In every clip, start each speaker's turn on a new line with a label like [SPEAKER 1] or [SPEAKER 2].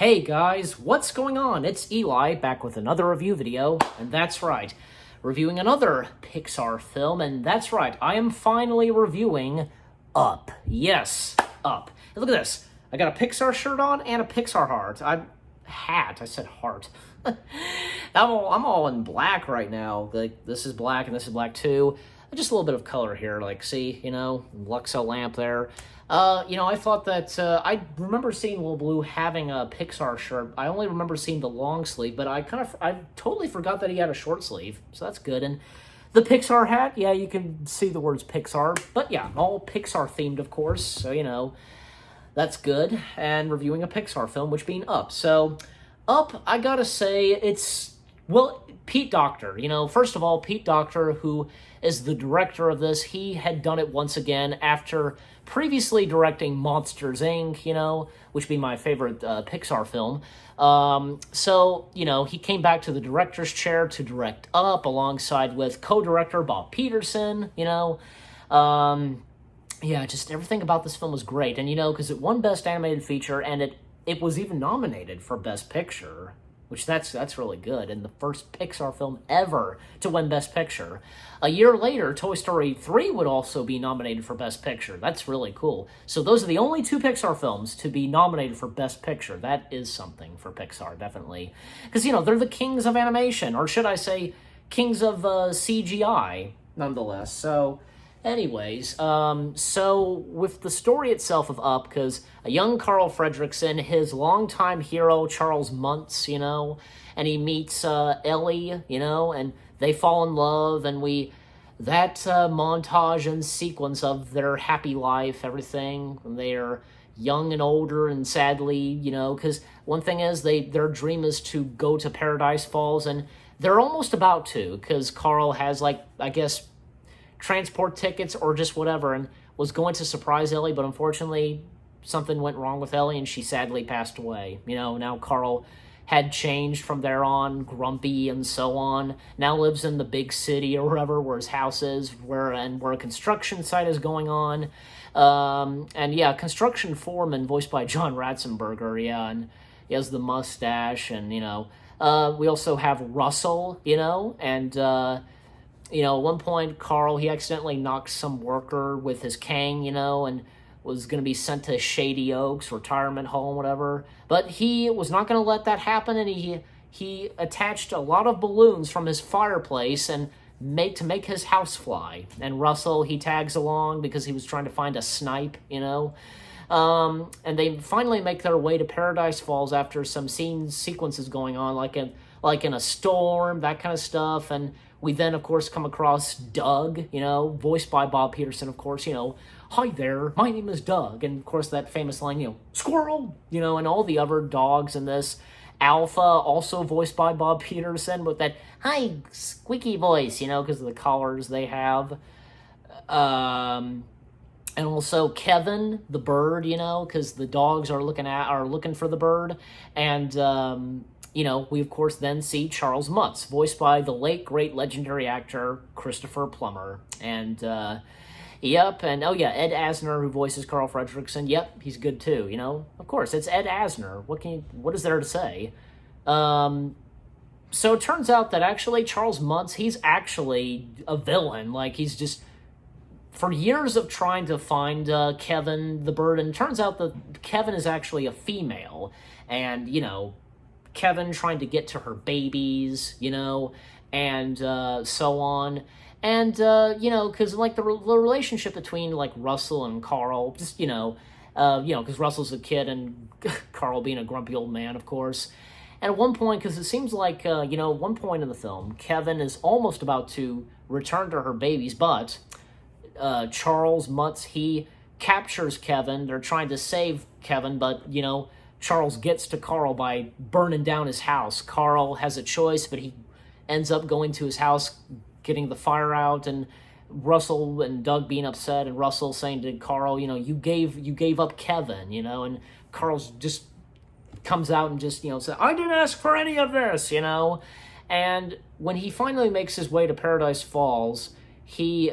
[SPEAKER 1] Hey guys, what's going on? It's Eli back with another review video, and that's right, reviewing another Pixar film, and that's right, I am finally reviewing Up. Yes, Up. Hey, look at this. I got a Pixar shirt on and a Pixar heart. I said heart. I'm all in black right now. Like, this is black and this is black too. Just a little bit of color here, like, see, Luxo lamp there. I thought that, I remember seeing Lil Blue having a Pixar shirt. I only remember seeing the long sleeve, but I totally forgot that he had a short sleeve, so that's good. And the Pixar hat, yeah, you can see the words Pixar, but yeah, all Pixar themed, of course, so, that's good. And reviewing a Pixar film, which being Up. So, Up, I gotta say, Pete Docter, first of all, Pete Docter, who is the director of this, he had done it once again after previously directing Monsters, Inc., which being my favorite Pixar film. He came back to the director's chair to direct Up alongside with co-director Bob Peterson, just everything about this film was great. And, because it won Best Animated Feature, and it was even nominated for Best Picture, which that's really good, and the first Pixar film ever to win Best Picture. A year later, Toy Story 3 would also be nominated for Best Picture. That's really cool. So those are the only two Pixar films to be nominated for Best Picture. That is something for Pixar, definitely. Because, they're the kings of animation, or should I say, kings of CGI, nonetheless. So, anyways, so with the story itself of Up, because a young Carl Fredricksen, his longtime hero, Charles Muntz, and he meets Ellie, and they fall in love, and that montage and sequence of their happy life, everything, when they're young and older, and sadly, because one thing is, their dream is to go to Paradise Falls, and they're almost about to, because Carl has, transport tickets or just whatever, and was going to surprise Ellie, but unfortunately something went wrong with Ellie and she sadly passed away. Now Carl had changed from there on, grumpy and so on, now lives in the big city or wherever where his house is, where a construction site is going on. Construction foreman voiced by John Ratzenberger, and he has the mustache, and we also have Russell, and at one point, Carl, he accidentally knocked some worker with his cane, and was going to be sent to Shady Oaks retirement home, whatever. But he was not going to let that happen, and he attached a lot of balloons from his fireplace to make his house fly. And Russell, he tags along because he was trying to find a snipe, and they finally make their way to Paradise Falls after some sequences going on, like in a storm, that kind of stuff. And we then, of course, come across Doug, voiced by Bob Peterson, of course, "Hi there, my name is Doug." And, of course, that famous line, "Squirrel," and all the other dogs in this. Alpha, also voiced by Bob Peterson, with that high, squeaky voice, because of the collars they have. And also Kevin, the bird, because the dogs are looking for the bird. And, we of course then see Charles Muntz, voiced by the late, great, legendary actor Christopher Plummer. And, Ed Asner, who voices Carl Fredricksen, he's good too, Of course, it's Ed Asner. What is there to say? So it turns out that actually Charles Muntz, he's actually a villain. He's just, for years of trying to find Kevin, the bird, and it turns out that Kevin is actually a female. And, Kevin trying to get to her babies, and so on. And, because, the relationship between, Russell and Carl, just, because Russell's a kid and Carl being a grumpy old man, of course. And at one point, because it seems like, at one point in the film, Kevin is almost about to return to her babies, but Charles Muntz, he captures Kevin. They're trying to save Kevin, but, Charles gets to Carl by burning down his house. Carl has a choice, but he ends up going to his house, getting the fire out, and Russell and Doug being upset, and Russell saying to Carl, you gave up Kevin, and Carl's just comes out and just, says, "I didn't ask for any of this," And when he finally makes his way to Paradise Falls, he,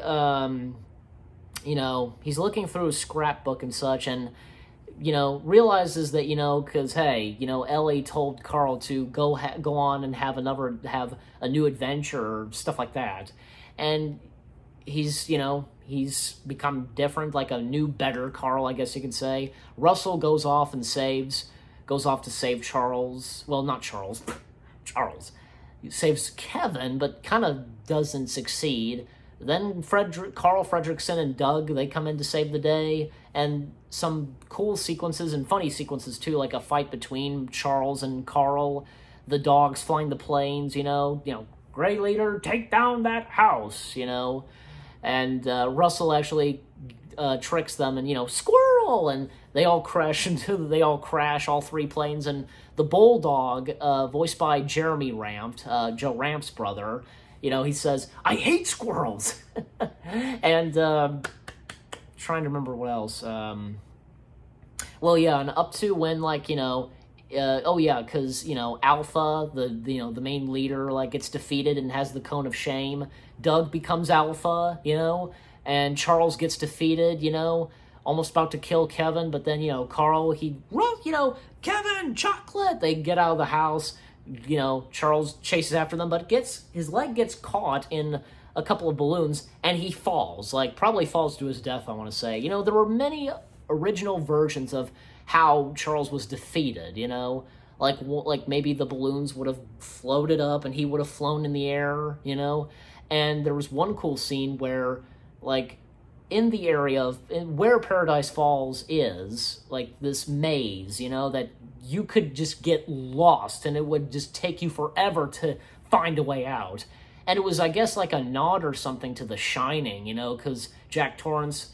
[SPEAKER 1] he's looking through his scrapbook and such, and realizes that, because, hey, Ellie told Carl to go on and have a new adventure or stuff like that. And he's become different, like a new, better Carl, I guess you could say. Russell goes off to save Charles. Well, not Charles. Charles. He saves Kevin, but kind of doesn't succeed. Then Carl Fredricksen and Doug, they come in to save the day, and some cool sequences and funny sequences too, like a fight between Charles and Carl, the dogs flying the planes, Gray Leader, take down that house, and Russell actually tricks them, and squirrel, and they all crash, all three planes, and the Bulldog, voiced by Jeremy Rampt, Joe Rampt's brother, he says, "I hate squirrels," and trying to remember what else. Well, yeah, and up to when, because Alpha, the main leader, gets defeated and has the cone of shame. Doug becomes Alpha, and Charles gets defeated, almost about to kill Kevin, but then Carl, Kevin, chocolate. They get out of the house. Charles chases after them, but his leg gets caught in a couple of balloons, and he falls. Probably falls to his death, I want to say. There were many original versions of how Charles was defeated, like maybe the balloons would have floated up and he would have flown in the air, and there was one cool scene where, in the area where Paradise Falls is, this maze, that you could just get lost and it would just take you forever to find a way out. And it was, I guess, like a nod or something to The Shining, because Jack Torrance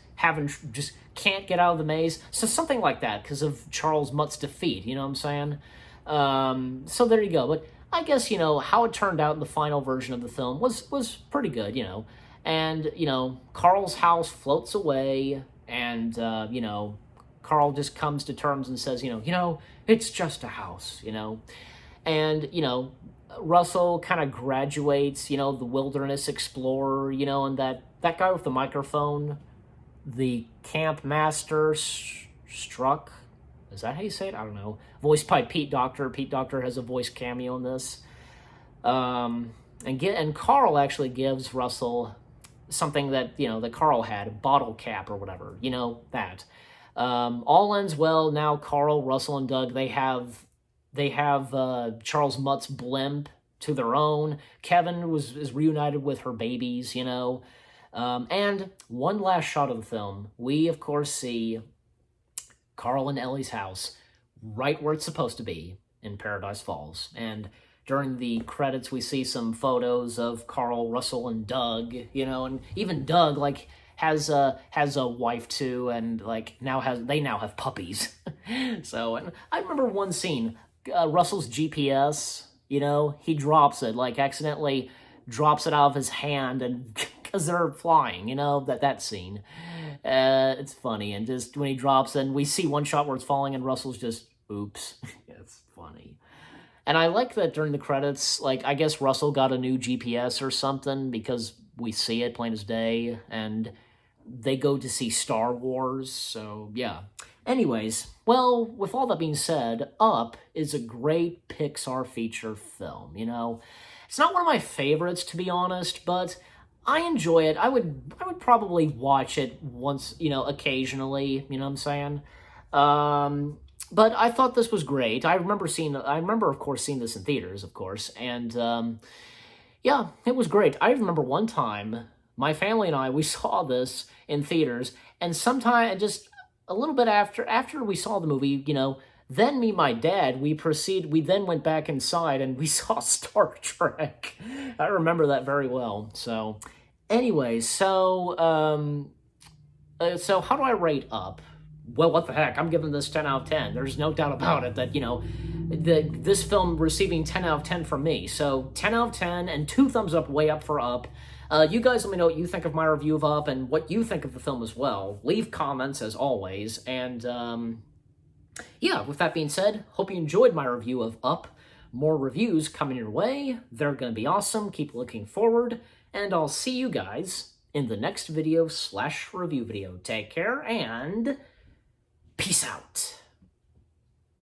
[SPEAKER 1] just can't get out of the maze. So something like that, because of Charles Mutt's defeat, you know what I'm saying? So there you go. But I guess, how it turned out in the final version of the film was pretty good, And, Carl's house floats away, and, Carl just comes to terms and says, it's just a house, And, Russell kind of graduates, the wilderness explorer, and that guy with the microphone, the camp master, Struck, is that how you say it? I don't know. Voiced by Pete Docter. Pete Docter has a voice cameo in this. And Carl actually gives Russell something that, that Carl had, a bottle cap or whatever, that. All ends well. Now Carl, Russell, and Doug, they have Charles Mutt's blimp to their own. Kevin is reunited with her babies, and one last shot of the film, we of course see Carl and Ellie's house right where it's supposed to be in Paradise Falls. And during the credits, we see some photos of Carl, Russell, and Doug, and even Doug, has a wife too, and they now have puppies. So, and I remember one scene, Russell's GPS, he drops it, accidentally drops it out of his hand, and because they're flying, that scene. It's funny, and just when he drops, and we see one shot where it's falling, and Russell's just, oops. It's funny. And I like that during the credits, I guess Russell got a new GPS or something, because we see it plain as day, and they go to see Star Wars, so yeah. Anyways, well, with all that being said, Up is a great Pixar feature film, It's not one of my favorites, to be honest, but I enjoy it. I would probably watch it once, occasionally, you know what I'm saying? But I thought this was great. I remember, of course, seeing this in theaters, of course, and yeah, it was great. I remember one time, my family and I, we saw this in theaters, and sometime, just a little bit after we saw the movie, then me and my dad, we then went back inside and we saw Star Trek. I remember that very well. So, anyways, so how do I rate Up? Well, what the heck, I'm giving this 10 out of 10. There's no doubt about it that, this film receiving 10 out of 10 from me. So 10 out of 10 and 2 thumbs up, way up for Up. You guys let me know what you think of my review of Up and what you think of the film as well. Leave comments as always. And yeah, with that being said, hope you enjoyed my review of Up. More reviews coming your way. They're going to be awesome. Keep looking forward. And I'll see you guys in the next video /review video. Take care and Peace out.